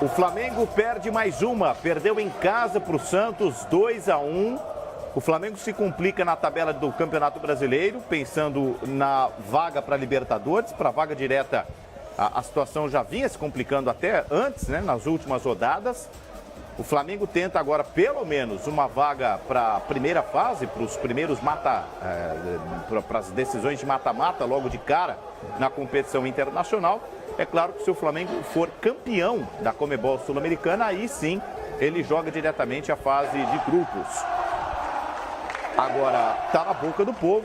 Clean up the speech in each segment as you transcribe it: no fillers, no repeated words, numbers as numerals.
O Flamengo perde mais uma, perdeu em casa para o Santos 2-1. O Flamengo se complica na tabela do Campeonato Brasileiro, pensando na vaga para a Libertadores, para a vaga direta. A situação já vinha se complicando até antes, né, nas últimas rodadas. O Flamengo tenta agora pelo menos uma vaga para a primeira fase, para os primeiros para as decisões de mata-mata logo de cara na competição internacional. É claro que se o Flamengo for campeão da Conmebol Sul-Americana, aí sim ele joga diretamente a fase de grupos. Agora está na boca do povo.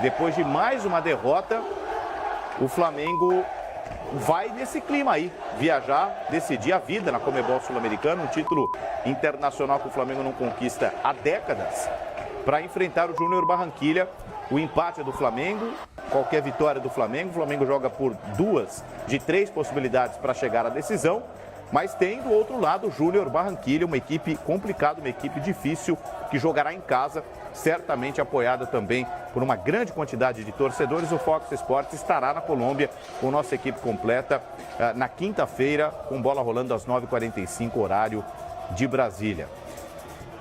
Depois de mais uma derrota, o Flamengo vai nesse clima aí, viajar, decidir a vida na Conmebol Sul-Americana, um título internacional que o Flamengo não conquista há décadas, para enfrentar o Júnior Barranquilla. O empate é do Flamengo, qualquer vitória do Flamengo, o Flamengo joga por 2 de 3 possibilidades para chegar à decisão, mas tem do outro lado o Júnior Barranquilla, uma equipe complicada, uma equipe difícil, que jogará em casa, certamente apoiada também por uma grande quantidade de torcedores. O Fox Sports estará na Colômbia com nossa equipe completa na quinta-feira, com bola rolando às 9h45, horário de Brasília.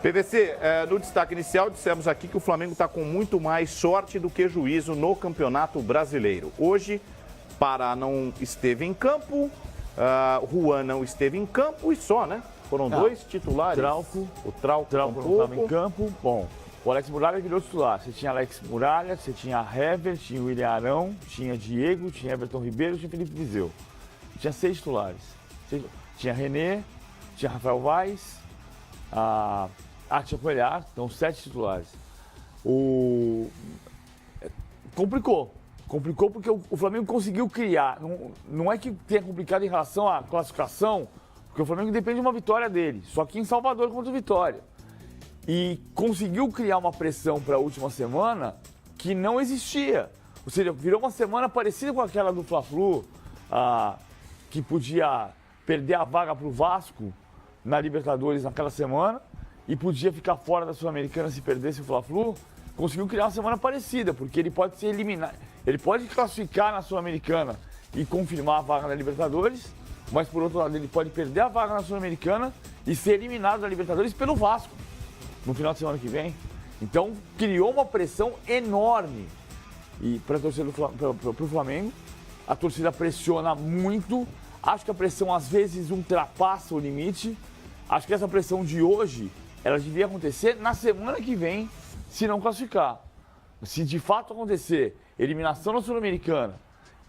PVC, no destaque inicial dissemos aqui que o Flamengo está com muito mais sorte do que juízo no Campeonato Brasileiro. Hoje, Pará não esteve em campo, Juan não esteve em campo e só, né? Foram 2 titulares. O Trauco não estava em campo. Bom, o Alex Muralha virou titular. Você tinha Alex Muralha, você tinha Hever, tinha William Arão, tinha Diego, tinha Everton Ribeiro, tinha Felipe Viseu. Tinha 6 titulares. Tinha René, tinha Rafael Vaz, tinha Coelhar, então 7 titulares. Complicou porque o Flamengo conseguiu criar. Não é que tenha complicado em relação à classificação, porque o Flamengo depende de uma vitória dele, só que em Salvador contra o Vitória. E conseguiu criar uma pressão para a última semana que não existia. Ou seja, virou uma semana parecida com aquela do Fla-Flu, que podia perder a vaga para o Vasco na Libertadores naquela semana e podia ficar fora da Sul-Americana se perdesse o Fla-Flu. Conseguiu criar uma semana parecida, porque ele pode ser eliminado, ele pode classificar na Sul-Americana e confirmar a vaga na Libertadores, mas por outro lado ele pode perder a vaga na Sul-Americana e ser eliminado da Libertadores pelo Vasco no final de semana que vem. Então criou uma pressão enorme e para a torcida para o Flamengo. A torcida pressiona muito. Acho que a pressão às vezes ultrapassa o limite. Acho que essa pressão de hoje ela devia acontecer na semana que vem, se não classificar. Se de fato acontecer eliminação na Sul-Americana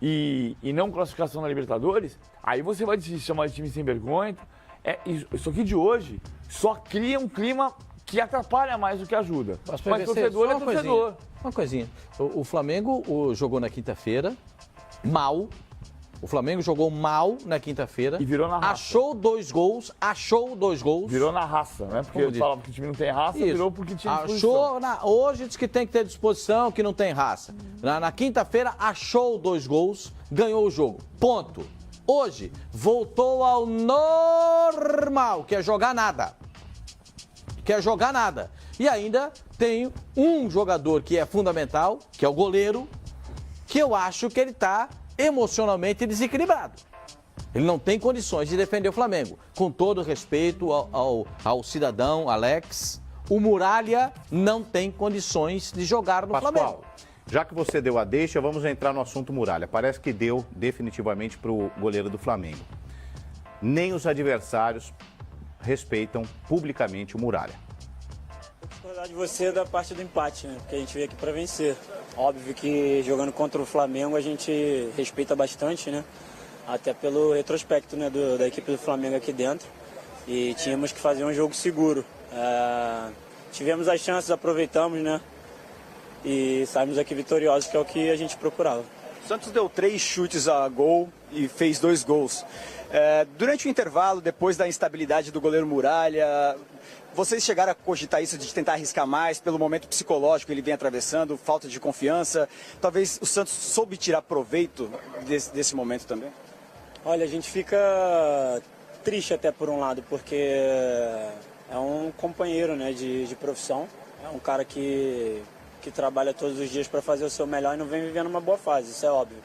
e não classificação na Libertadores, aí você vai se chamar de time sem vergonha. Isso aqui de hoje só cria um clima que atrapalha mais do que ajuda. Mas torcedor é torcedor. Uma coisinha. O Flamengo jogou na quinta-feira mal. O Flamengo jogou mal na quinta-feira. E virou na raça. Achou 2 gols. Virou na raça, né? Porque ele falava que o time não tem raça, virou porque tinha disposição. Hoje diz que tem que ter disposição, que não tem raça. Na quinta-feira achou 2 gols, ganhou o jogo. Ponto. Hoje voltou ao normal, que é jogar nada. E ainda tem um jogador que é fundamental, que é o goleiro, que eu acho que ele está emocionalmente desequilibrado. Ele não tem condições de defender o Flamengo. Com todo respeito ao cidadão Alex, o Muralha não tem condições de jogar no Flamengo. Já que você deu a deixa, vamos entrar no assunto Muralha. Parece que deu definitivamente para o goleiro do Flamengo. Nem os adversários respeitam publicamente o Muralha. Vou discordar de você da parte do empate, né? Porque a gente veio aqui para vencer. Óbvio que jogando contra o Flamengo a gente respeita bastante, né? Até pelo retrospecto, né, da equipe do Flamengo aqui dentro. E tínhamos que fazer um jogo seguro. Tivemos as chances, aproveitamos, né? E saímos aqui vitoriosos, que é o que a gente procurava. O Santos deu 3 chutes a gol e fez 2 gols. Durante o intervalo, depois da instabilidade do goleiro Muralha, vocês chegaram a cogitar isso de tentar arriscar mais pelo momento psicológico que ele vem atravessando, falta de confiança? Talvez o Santos soube tirar proveito desse momento também? Olha, a gente fica triste até por um lado, porque é um companheiro, né, de profissão. É um cara que trabalha todos os dias para fazer o seu melhor e não vem vivendo uma boa fase, isso é óbvio.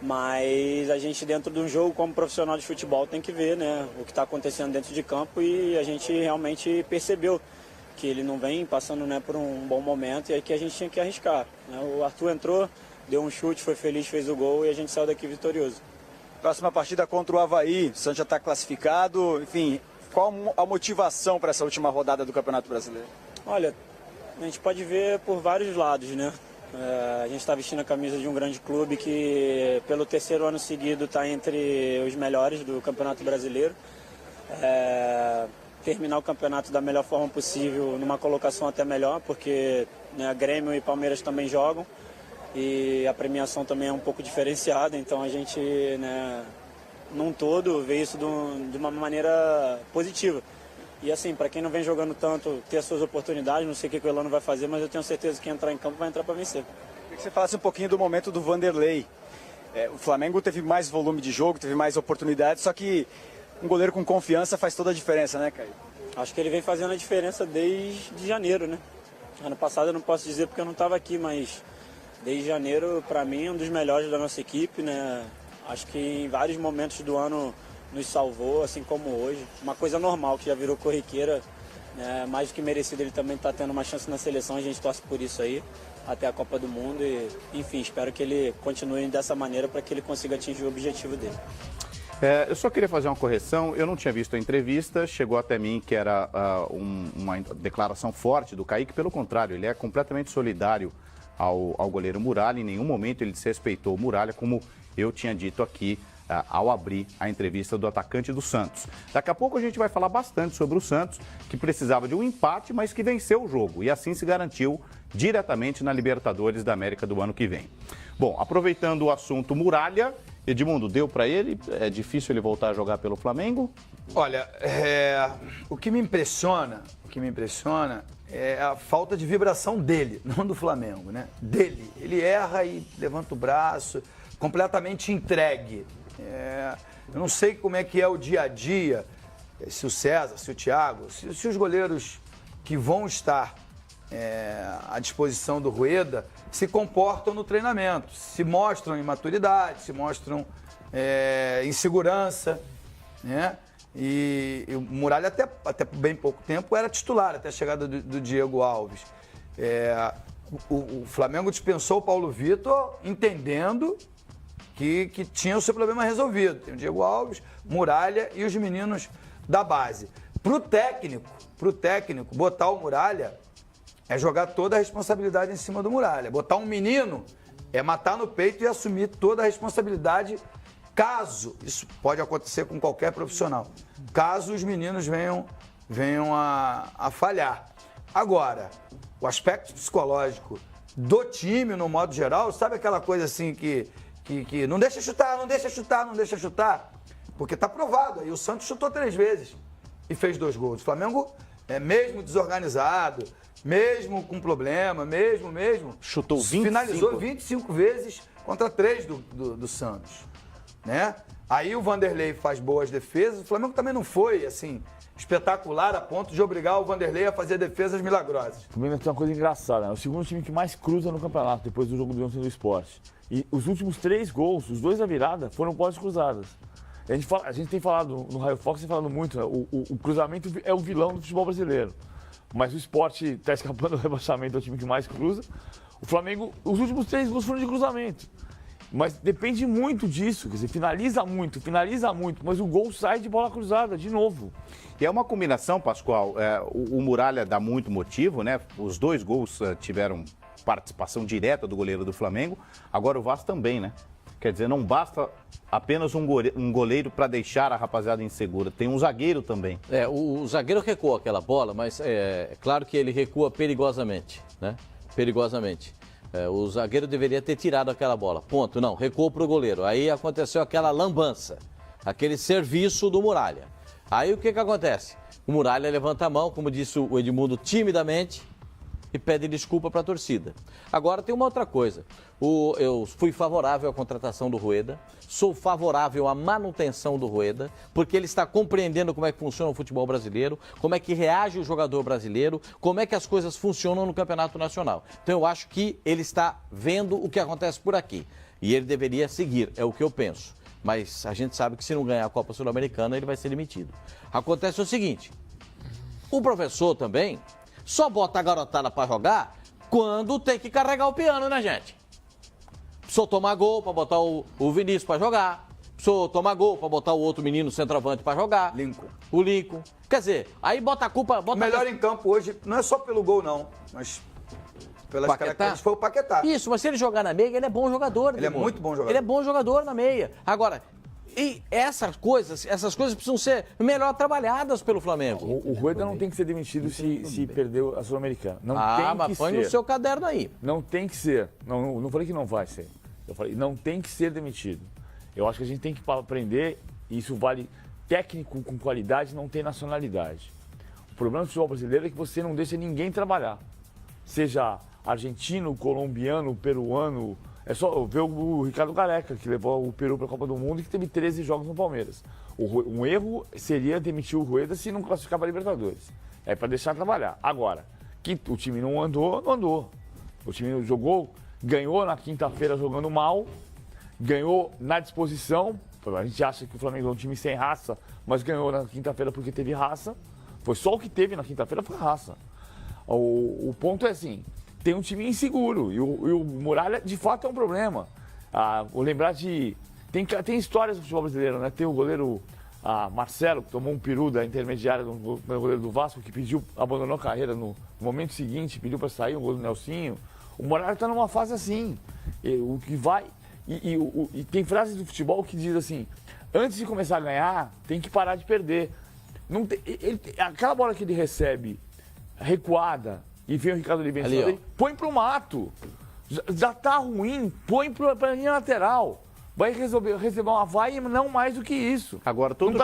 Mas a gente, dentro de um jogo como profissional de futebol, tem que ver, né, o que está acontecendo dentro de campo, e a gente realmente percebeu que ele não vem passando, né, por um bom momento, e aí que a gente tinha que arriscar, né? O Arthur entrou, deu um chute, foi feliz, fez o gol e a gente saiu daqui vitorioso. Próxima partida contra o Avaí, o Santos já está classificado, enfim, qual a motivação para essa última rodada do Campeonato Brasileiro? Olha, a gente pode ver por vários lados, né? A gente está vestindo a camisa de um grande clube que, pelo terceiro ano seguido, está entre os melhores do Campeonato Brasileiro. Terminar o campeonato da melhor forma possível, numa colocação até melhor, porque, né, Grêmio e Palmeiras também jogam e a premiação também é um pouco diferenciada, então a gente, né, num todo, vê isso de uma maneira positiva. E assim, para quem não vem jogando tanto, ter as suas oportunidades, não sei o que o Elano vai fazer, mas eu tenho certeza que entrar em campo vai entrar para vencer. Queria que você falasse um pouquinho do momento do Vanderlei. O Flamengo teve mais volume de jogo, teve mais oportunidades, só que um goleiro com confiança faz toda a diferença, né, Caio? Acho que ele vem fazendo a diferença desde janeiro, né? Ano passado eu não posso dizer porque eu não estava aqui, mas desde janeiro, para mim, é um dos melhores da nossa equipe, né? Acho que em vários momentos do ano nos salvou, assim como hoje. Uma coisa normal, que já virou corriqueira, né? Mais do que merecido, ele também está tendo uma chance na seleção, a gente torce por isso aí, até a Copa do Mundo. E, enfim, espero que ele continue dessa maneira para que ele consiga atingir o objetivo dele. Eu só queria fazer uma correção, eu não tinha visto a entrevista, chegou até mim que era uma declaração forte do Kaique, pelo contrário, ele é completamente solidário ao goleiro Muralha, em nenhum momento ele desrespeitou o Muralha, como eu tinha dito aqui ao abrir a entrevista do atacante do Santos. Daqui a pouco a gente vai falar bastante sobre o Santos, que precisava de um empate, mas que venceu o jogo e assim se garantiu diretamente na Libertadores da América do ano que vem. Bom, aproveitando o assunto Muralha, Edmundo, deu para ele? É difícil ele voltar a jogar pelo Flamengo? Olha, o que me impressiona é a falta de vibração dele, não do Flamengo, né? Dele. Ele erra e levanta o braço, completamente entregue. Eu não sei como é que é o dia a dia, se o César, se o Thiago, se os goleiros que vão estar à disposição do Rueda se comportam no treinamento, se mostram imaturidade, se mostram insegurança, né? E o Muralha até bem pouco tempo era titular, até a chegada do Diego Alves. O Flamengo dispensou o Paulo Vitor entendendo que tinha o seu problema resolvido. Tem o Diego Alves, Muralha e os meninos da base. Pro técnico, botar o Muralha é jogar toda a responsabilidade em cima do Muralha. Botar um menino é matar no peito e assumir toda a responsabilidade, caso, isso pode acontecer com qualquer profissional, caso os meninos venham a falhar. Agora, o aspecto psicológico do time, no modo geral, sabe aquela coisa assim que não deixa chutar, porque tá provado. Aí o Santos chutou 3 vezes e fez 2 gols. O Flamengo, mesmo desorganizado, mesmo com problema, mesmo chutou 25. Finalizou 25 vezes contra 3 do Santos, né? Aí o Vanderlei faz boas defesas. O Flamengo também não foi, assim, espetacular a ponto de obrigar o Vanderlei a fazer defesas milagrosas. O Flamengo tem uma coisa engraçada, né? É o segundo time que mais cruza no campeonato, depois do jogo do ontem do Sport. E os últimos 3 gols, os 2 da virada, foram postes cruzadas. A gente tem falado, no Raio Fox, tem falado muito, né? O cruzamento é o vilão do futebol brasileiro. Mas o Sport está escapando do rebaixamento, é o time que mais cruza. O Flamengo, os últimos 3 gols foram de cruzamento. Mas depende muito disso, quer dizer, finaliza muito, mas o gol sai de bola cruzada, de novo. E é uma combinação, Pascoal, o Muralha dá muito motivo, né? Os 2 gols tiveram participação direta do goleiro do Flamengo, agora o Vasco também, né? Quer dizer, não basta apenas um goleiro para deixar a rapaziada insegura, tem um zagueiro também. O zagueiro recuou aquela bola, mas é claro que ele recua perigosamente, né? Perigosamente. O zagueiro deveria ter tirado aquela bola, ponto, não, recuou para o goleiro. Aí aconteceu aquela lambança, aquele serviço do Muralha. Aí o que acontece? O Muralha levanta a mão, como disse o Edmundo, timidamente, e pede desculpa para a torcida. Agora tem uma outra coisa. Eu fui favorável à contratação do Rueda, sou favorável à manutenção do Rueda, porque ele está compreendendo como é que funciona o futebol brasileiro, como é que reage o jogador brasileiro, como é que as coisas funcionam no Campeonato Nacional. Então eu acho que ele está vendo o que acontece por aqui. E ele deveria seguir, é o que eu penso. Mas a gente sabe que se não ganhar a Copa Sul-Americana, ele vai ser demitido. Acontece o seguinte, o professor também só bota a garotada para jogar quando tem que carregar o piano, né, gente? Precisou tomar gol para botar o Vinícius para jogar. Precisou tomar gol para botar o outro menino centroavante para jogar. Lincoln. O Lincoln. Quer dizer, aí bota a culpa... O melhor em campo hoje não é só pelo gol, não, mas pelas Paquetá? características foi o Paquetá. Isso, mas se ele jogar na meia, ele é bom jogador. Ele é Demônio. muito bom jogador. Ele é bom jogador na meia. Agora, e essas coisas precisam ser melhor trabalhadas pelo Flamengo. O Rueda não tem que ser demitido se perdeu a Sul-Americana. Não tem Mas que põe ser. no seu caderno aí. Não tem que ser. Não falei que não vai ser. Eu falei, não tem que ser demitido. Eu acho que a gente tem que aprender, e isso vale técnico com qualidade, não tem nacionalidade. O problema do futebol brasileiro é que você não deixa ninguém trabalhar. Seja argentino, colombiano, peruano. É só ver o Ricardo Gareca, que levou o Peru para a Copa do Mundo e que teve 13 jogos no Palmeiras. Um erro seria demitir o Rueda se não classificar para a Libertadores. É para deixar trabalhar. Agora, que o time não andou, não andou. O time jogou, ganhou na quinta-feira jogando mal, ganhou na disposição. A gente acha que o Flamengo é um time sem raça, mas ganhou na quinta-feira porque teve raça. Foi só o que teve na quinta-feira foi raça. O ponto é assim, tem um time inseguro e o Muralha de fato é um problema. Vou lembrar de... Tem histórias do futebol brasileiro, né? Tem o goleiro Marcelo, que tomou um peru da intermediária do goleiro do Vasco, que abandonou a carreira no momento seguinte, pediu para sair, o gol do Nelsinho. O Muralha está numa fase assim. O que vai... E tem frases do futebol que diz assim, antes de começar a ganhar, tem que parar de perder. Não tem, aquela bola que ele recebe recuada e vem o Ricardo Oliveira, põe pro mato. Já tá ruim, põe pra linha lateral. Vai receber uma vaia e não mais do que isso. Agora, todo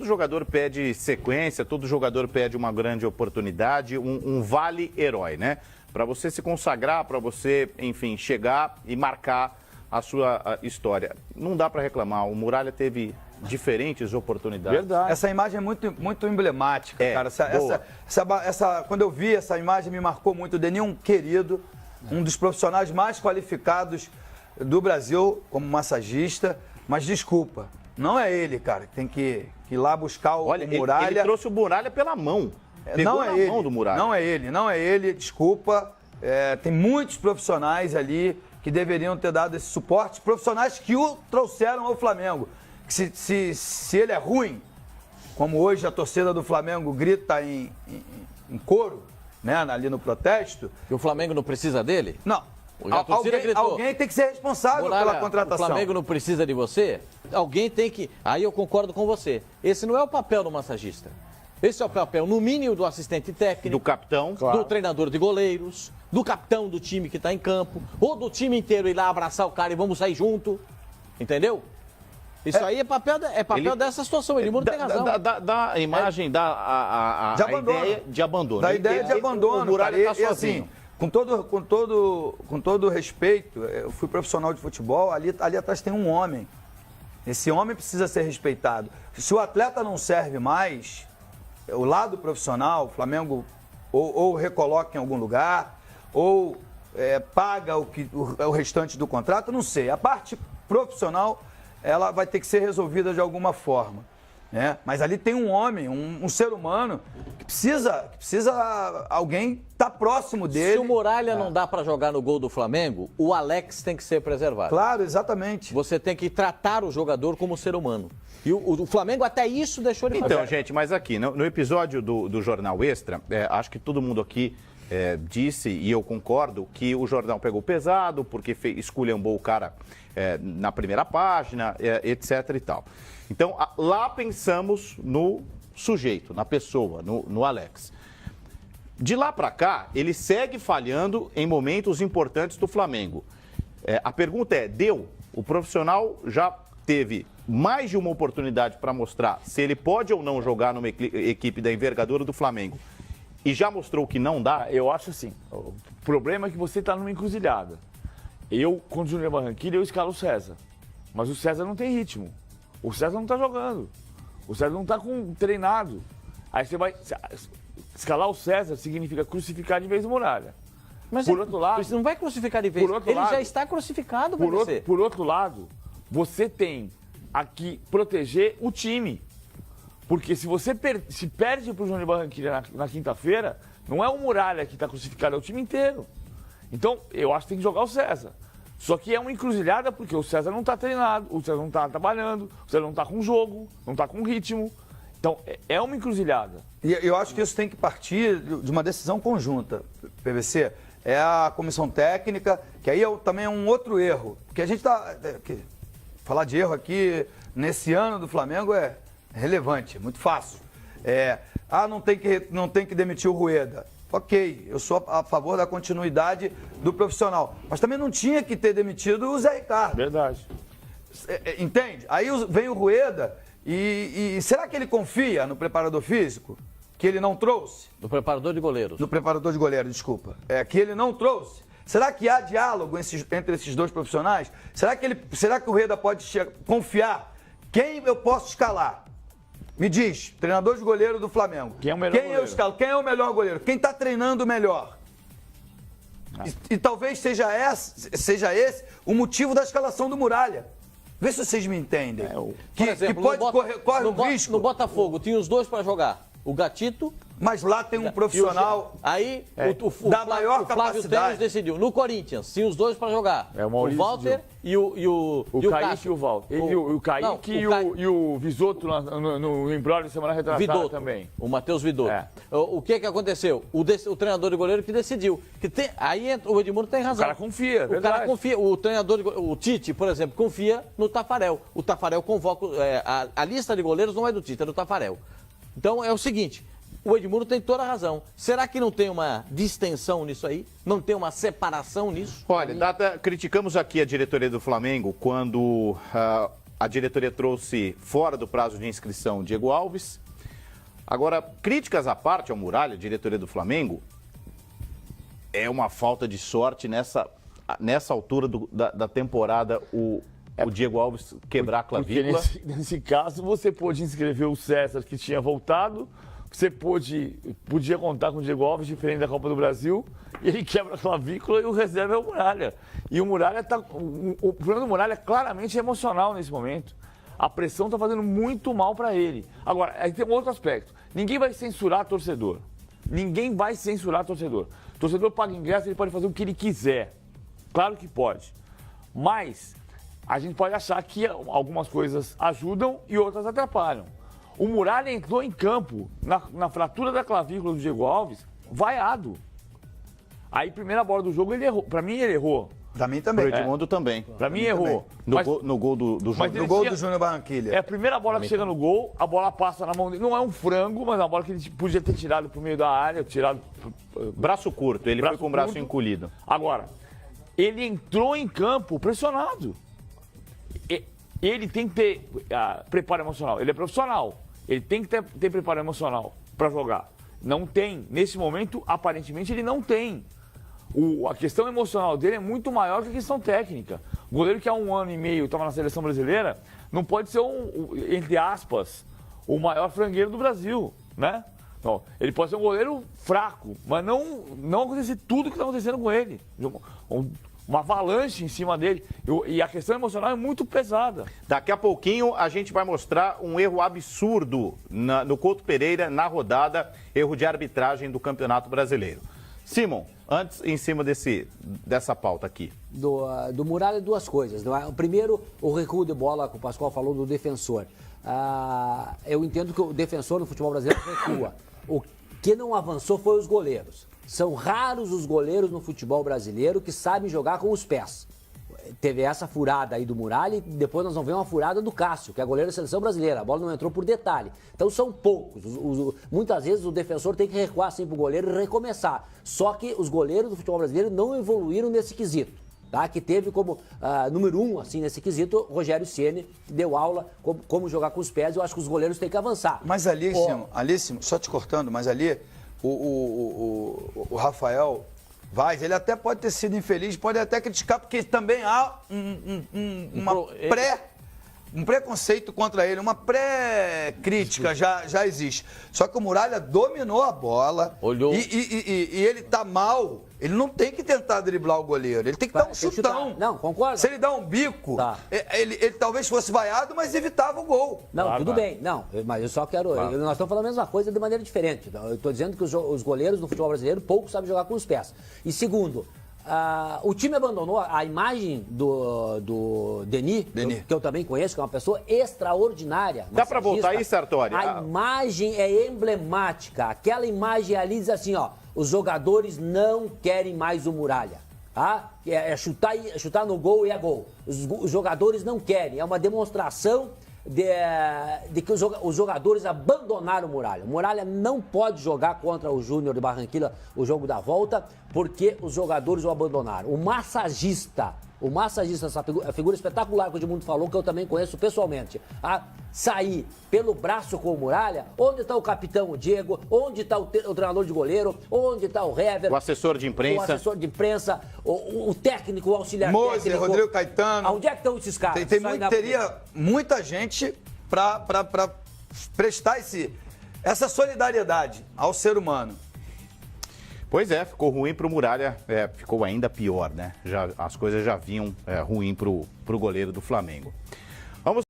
jogador pede sequência, todo jogador pede uma grande oportunidade, um vale-herói, né? Para você se consagrar, para você, enfim, chegar e marcar a sua história. Não dá para reclamar, o Muralha teve diferentes oportunidades. Verdade. Essa imagem é muito emblemática, cara. Quando eu vi essa imagem, me marcou muito. O Deninho é um querido, um dos profissionais mais qualificados do Brasil como massagista, mas desculpa, não é ele, cara, que tem que ir lá buscar o Muralha. Ele trouxe o Muralha pela mão. Pegou na mão do Muralha. Não é ele, desculpa. Tem muitos profissionais ali que deveriam ter dado esse suporte, profissionais que o trouxeram ao Flamengo. Se ele é ruim, como hoje a torcida do Flamengo grita em coro, né, ali no protesto... E o Flamengo não precisa dele? Não. Alguém tem que ser responsável Muralha, pela contratação. O Flamengo não precisa de você? Alguém tem que... Aí eu concordo com você. Esse não é o papel do massagista. Esse é o papel, no mínimo, do assistente técnico, do capitão, do treinador de goleiros, do capitão do time que está em campo, ou do time inteiro ir lá abraçar o cara e vamos sair junto. Entendeu? Isso aí é papel dessa situação. Ele não tem razão. Dá a imagem, dá a ideia de abandono. Da ideia de abandono. O Muralha está sozinho. Assim, com todo respeito, eu fui profissional de futebol, ali atrás tem um homem. Esse homem precisa ser respeitado. Se o atleta não serve mais, o lado profissional, o Flamengo ou recoloca em algum lugar, ou paga o restante do contrato, não sei. A parte profissional, ela vai ter que ser resolvida de alguma forma, né? Mas ali tem um homem, um ser humano, que precisa alguém estar próximo dele. Se o Muralha não dá para jogar no gol do Flamengo, o Alex tem que ser preservado. Claro, exatamente. Você tem que tratar o jogador como ser humano. E o Flamengo até isso deixou de fazer. Então, gente, mas aqui, no episódio do Jornal Extra, acho que todo mundo aqui disse, e eu concordo, que o jornal pegou pesado, porque esculhambou o cara na primeira página, etc e tal. Então, lá pensamos no sujeito, na pessoa, no Alex. De lá para cá, ele segue falhando em momentos importantes do Flamengo. A pergunta é, deu? O profissional já teve mais de uma oportunidade para mostrar se ele pode ou não jogar numa equipe da envergadura do Flamengo e já mostrou que não dá? Eu acho assim, o problema é que você está numa encruzilhada. Quando o Júnior Barranquilla, eu escalo o César. Mas o César não tem ritmo. O César não está jogando. O César não está treinado. Aí você vai... Escalar o César significa crucificar de vez o Muralha. Mas Por outro lado, você não vai crucificar de vez. por outro Ele lado- já está crucificado por você. outro lado, você tem aqui proteger o time. Porque se você se perde para o Júnior Barranquilla na quinta-feira, não é o Muralha que está crucificado, é o time inteiro. Então, eu acho que tem que jogar o César. Só que é uma encruzilhada porque o César não está treinado, o César não está trabalhando, o César não está com jogo, não está com ritmo. Então, é uma encruzilhada. E eu acho que isso tem que partir de uma decisão conjunta, PVC. É a comissão técnica, que aí também é um outro erro. Porque a gente falar de erro aqui nesse ano do Flamengo é relevante, é muito fácil. Não tem que demitir o Rueda. Ok, eu sou a favor da continuidade do profissional. Mas também não tinha que ter demitido o Zé Ricardo. Verdade. Entende? Aí vem o Rueda e será que ele confia no preparador físico? Que ele não trouxe? Do preparador de goleiros. No preparador de goleiro, desculpa. Que ele não trouxe. Será que há diálogo entre esses dois profissionais? Será que o Rueda pode confiar? Quem eu posso escalar? Me diz, treinador de goleiro do Flamengo. Quem é o melhor goleiro? Eu escalo? Quem é o melhor goleiro? Quem está treinando melhor? E talvez seja esse o motivo da escalação do Muralha. Vê se vocês me entendem. Por exemplo, que pode corre um risco. No Botafogo, tinha os dois para jogar. O Gatito. Mas lá tem um profissional Aí da maior o Flávio capacidade. Tênis decidiu. No Corinthians, tinha os dois para jogar. O Maurício Walter e o Kaique Cássio. e o Walter. O Kaique e o Visotto no embrólio de semana retrasada Vidotto também. O Matheus Vidotto. É. O que aconteceu? O treinador de goleiro que decidiu. Aí o Edmundo tem razão. O cara confia, O verdade. cara confia. O treinador, o Tite, por exemplo, confia no Tafarel. O Tafarel convoca. A lista de goleiros não é do Tite, é do Tafarel. Então é o seguinte. O Edmundo tem toda a razão. Será que não tem uma distensão nisso aí? Não tem uma separação nisso? Olha, criticamos aqui a diretoria do Flamengo quando a diretoria trouxe fora do prazo de inscrição o Diego Alves. Agora, críticas à parte ao Muralha, diretoria do Flamengo, é uma falta de sorte nessa altura da temporada o Diego Alves quebrar a clavícula. Porque nesse caso você pôde inscrever o César que tinha voltado, você podia contar com o Diego Alves, diferente da Copa do Brasil, e ele quebra a clavícula e o reserva é o Muralha. E o Muralha o problema do Muralha é claramente emocional nesse momento. A pressão está fazendo muito mal para ele. Agora, aí tem um outro aspecto. Ninguém vai censurar torcedor. Ninguém vai censurar torcedor. O torcedor paga ingresso, ele pode fazer o que ele quiser. Claro que pode. Mas a gente pode achar que algumas coisas ajudam e outras atrapalham. O Muralha entrou em campo na fratura da clavícula do Diego Alves, vaiado. Aí, primeira bola do jogo, ele errou. Pra mim, ele errou. Pra mim também. O Edmundo também. Pra mim, errou. No gol do Júnior. mas No gol do Júnior Barranquilla. É a primeira bola que chega no gol, a bola passa na mão dele. Não é um frango, mas é uma bola que ele podia ter tirado pro meio da área, tirado... Braço curto, ele foi com o braço encolhido. Agora, ele entrou em campo pressionado. Ele tem que ter preparo emocional. Ele é profissional. Ele tem que ter preparo emocional para jogar. Não tem. Nesse momento, aparentemente, ele não tem. A questão emocional dele é muito maior que a questão técnica. O goleiro que há 1 ano e meio estava na seleção brasileira não pode ser, entre aspas, o maior frangueiro do Brasil, né? Então, ele pode ser um goleiro fraco, mas não acontecer tudo que está acontecendo com ele. Uma avalanche em cima dele. E a questão emocional é muito pesada. Daqui a pouquinho a gente vai mostrar um erro absurdo no Couto Pereira na rodada, erro de arbitragem do Campeonato Brasileiro. Simon, antes, em cima dessa pauta aqui. Do Muralha, 2 coisas. Primeiro, o recuo de bola que o Pascoal falou do defensor. Eu entendo que o defensor no futebol brasileiro recua. O que não avançou foi os goleiros. São raros os goleiros no futebol brasileiro que sabem jogar com os pés. Teve essa furada aí do Muralha e depois nós vamos ver uma furada do Cássio, que é goleiro da seleção brasileira. A bola não entrou por detalhe. Então são poucos. Muitas vezes o defensor tem que recuar assim pro goleiro e recomeçar. Só que os goleiros do futebol brasileiro não evoluíram nesse quesito. Tá? Que teve como número 1, assim, nesse quesito, Rogério Ceni, que deu aula como jogar com os pés. Eu acho que os goleiros têm que avançar. Mas ali, Simon, só te cortando, mas ali o Rafael Vaz, ele até pode ter sido infeliz, pode até criticar, porque também há um preconceito contra ele, uma pré-crítica já existe. Só que o Muralha dominou a bola. Olhou. E ele tá mal. Ele não tem que tentar driblar o goleiro, ele tem que dar um Tem que chutão. chutar. Não, concordo. Se ele dá um bico, Tá. ele talvez fosse vaiado, mas evitava o gol. Não, Claro, tudo claro. bem. Não, mas eu só quero. Nós estamos falando a mesma coisa de maneira diferente. Eu estou dizendo que os goleiros do futebol brasileiro pouco sabem jogar com os pés. E segundo, o time abandonou a imagem do Denis, que eu também conheço, que é uma pessoa extraordinária. Dá pra voltar aí, Sartori? A imagem é emblemática. Aquela imagem ali diz assim, ó, os jogadores não querem mais o Muralha. Tá? É chutar no gol e é gol. Os jogadores não querem. É uma demonstração de que os jogadores abandonaram o Muralha. O Muralha não pode jogar contra o Júnior de Barranquilla o jogo da volta, porque os jogadores o abandonaram. O massagista, essa figura espetacular que o Edmundo falou, que eu também conheço pessoalmente, sair pelo braço com o Muralha, onde está o capitão, o Diego, onde está o treinador de goleiro, onde está o Hever, O assessor de imprensa. o técnico, o auxiliar Moser, técnico. Rodrigo Caetano. Onde é que estão esses caras? Teria muita gente para prestar essa solidariedade ao ser humano. Pois é, ficou ruim pro Muralha, ficou ainda pior, né? As coisas já vinham ruim pro goleiro do Flamengo. Vamos